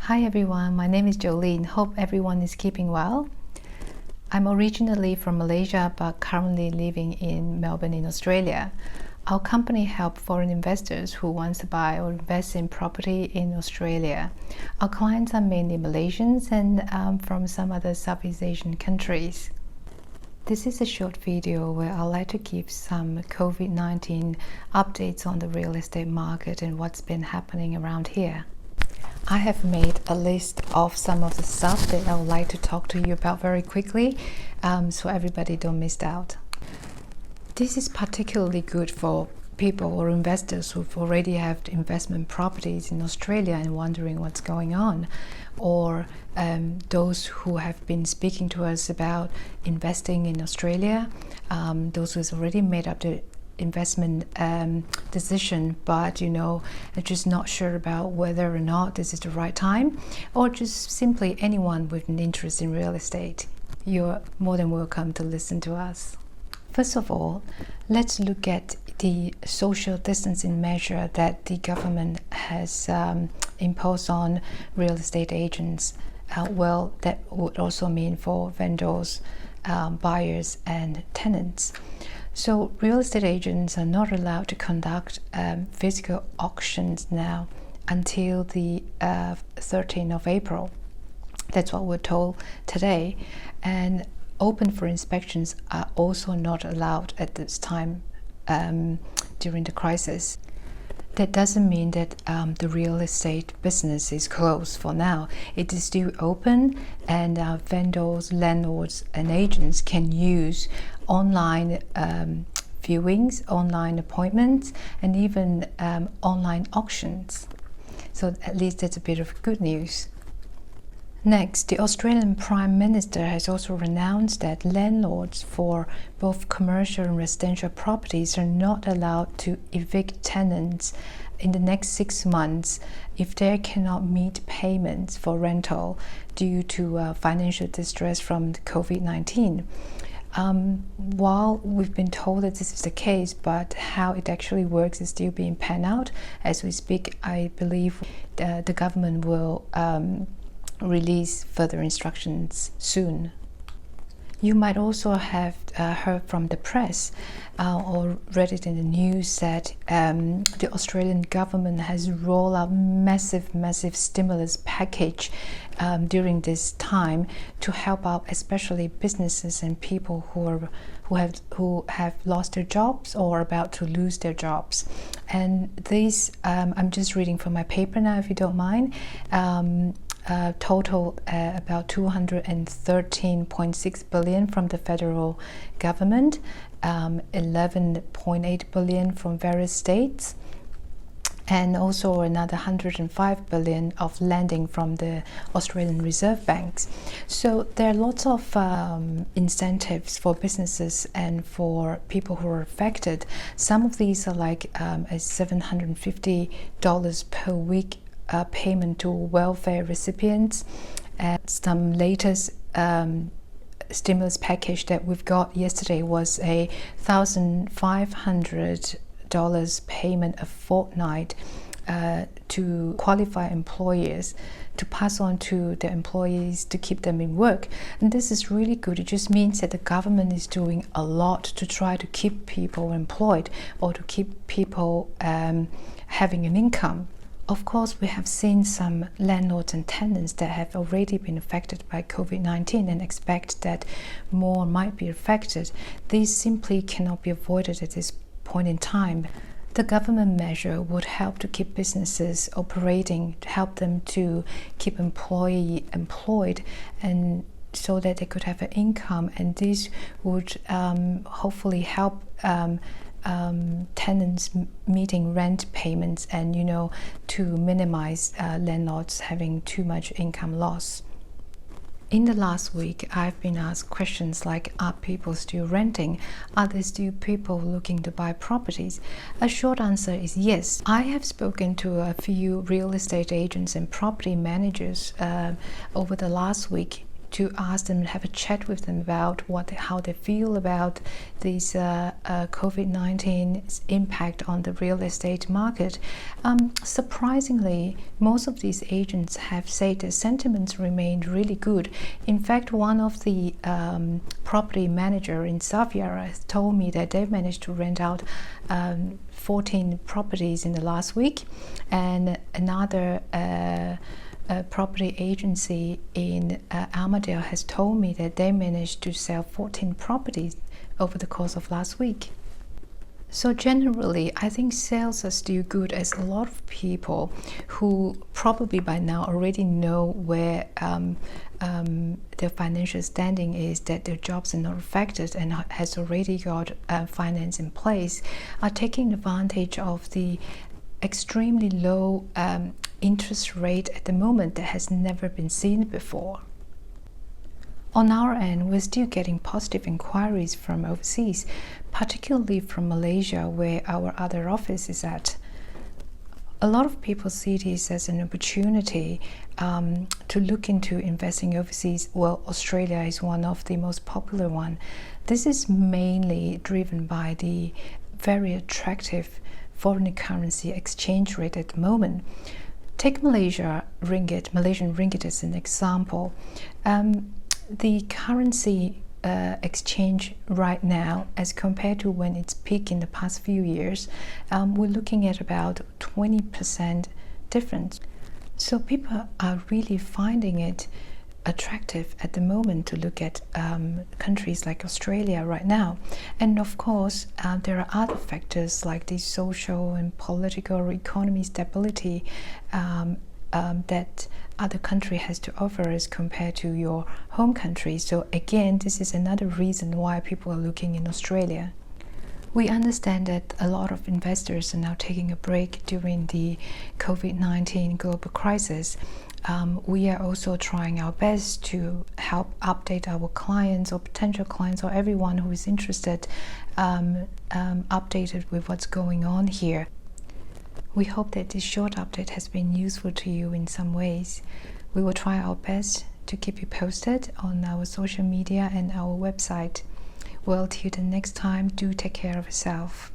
Hi everyone, my name is Jolene. Hope everyone is keeping well. I'm originally from Malaysia but currently living in Melbourne in Australia. Our company helps foreign investors who want to buy or invest in property in Australia. Our clients are mainly Malaysians and from some other Southeast Asian countries. This is a short video where I'd like to give some COVID-19 updates on the real estate market and what's been happening around here. I have made a list of some of the stuff that I would like to talk to you about very quickly, so everybody don't miss out. This is particularly good for people or investors who've already have investment properties in Australia and wondering what's going on, or those who have been speaking to us about investing in Australia, those who's already made up the investment decision, but are just not sure about whether or not this is the right time, or just simply anyone with an interest in real estate. You're more than welcome to listen to us. First of all, let's look at the social distancing measure that the government has imposed on real estate agents. That would also mean for vendors, buyers and tenants. So real estate agents are not allowed to conduct physical auctions now until the 13th of April. That's what we're told today. And open for inspections are also not allowed at this time during the crisis. That doesn't mean that the real estate business is closed for now. It is still open, and vendors, landlords and agents can use online viewings, online appointments and even online auctions. So at least that's a bit of good news. Next, the Australian Prime Minister has also announced that landlords for both commercial and residential properties are not allowed to evict tenants in the next 6 months if they cannot meet payments for rental due to financial distress from the COVID-19. While we've been told that this is the case, but how it actually works is still being panned out. As we speak, I believe the government will release further instructions soon. You might also have heard from the press or read it in the news that the Australian government has rolled out massive stimulus package during this time to help out especially businesses and people who have lost their jobs or are about to lose their jobs. And these I'm just reading from my paper now, if you don't mind. Total about 213.6 billion from the federal government, 11.8 billion from various states, and also another 105 billion of lending from the Australian Reserve Banks. So there are lots of incentives for businesses and for people who are affected. Some of these are like a $750 per week payment to welfare recipients. Some latest stimulus package that we've got yesterday was a $1,500 payment a fortnight to qualified employers to pass on to their employees to keep them in work. And this is really good. It just means that the government is doing a lot to try to keep people employed or to keep people having an income. Of course, we have seen some landlords and tenants that have already been affected by COVID-19 and expect that more might be affected. These simply cannot be avoided at this point in time. The government measure would help to keep businesses operating, to help them to keep employees employed, and so that they could have an income, and this would hopefully help tenants meeting rent payments and to minimize landlords having too much income loss. In the last week, I've been asked questions like, are people still renting? Are there still people looking to buy properties? A short answer is yes. I have spoken to a few real estate agents and property managers over the last week to ask them, have a chat with them about how they feel about this COVID-19's impact on the real estate market. Surprisingly, most of these agents have said the sentiments remained really good. In fact, one of the property manager in Xavier has told me that they've managed to rent out 14 properties in the last week, and another property agency in Armadale has told me that they managed to sell 14 properties over the course of last week. So generally, I think sales are still good, as a lot of people who probably by now already know where their financial standing is, that their jobs are not affected and has already got finance in place, are taking advantage of the extremely low interest rate at the moment that has never been seen before. On our end, we're still getting positive inquiries from overseas, particularly from Malaysia, where our other office is at. A lot of people see this as an opportunity to look into investing overseas. Well, Australia is one of the most popular one. This is mainly driven by the very attractive foreign currency exchange rate at the moment. Take Malaysian ringgit as an example. The currency exchange right now, as compared to when it's peaked in the past few years, we're looking at about 20% difference. So people are really finding it attractive at the moment to look at countries like Australia right now. And of course, there are other factors like the social and political or economy stability that other country has to offer as compared to your home country. So again, this is another reason why people are looking in Australia. We understand that a lot of investors are now taking a break during the COVID-19 global crisis. We are also trying our best to help update our clients or potential clients or everyone who is interested updated with what's going on here. We hope that this short update has been useful to you in some ways. We will try our best to keep you posted on our social media and our website. Well, till the next time, do take care of yourself.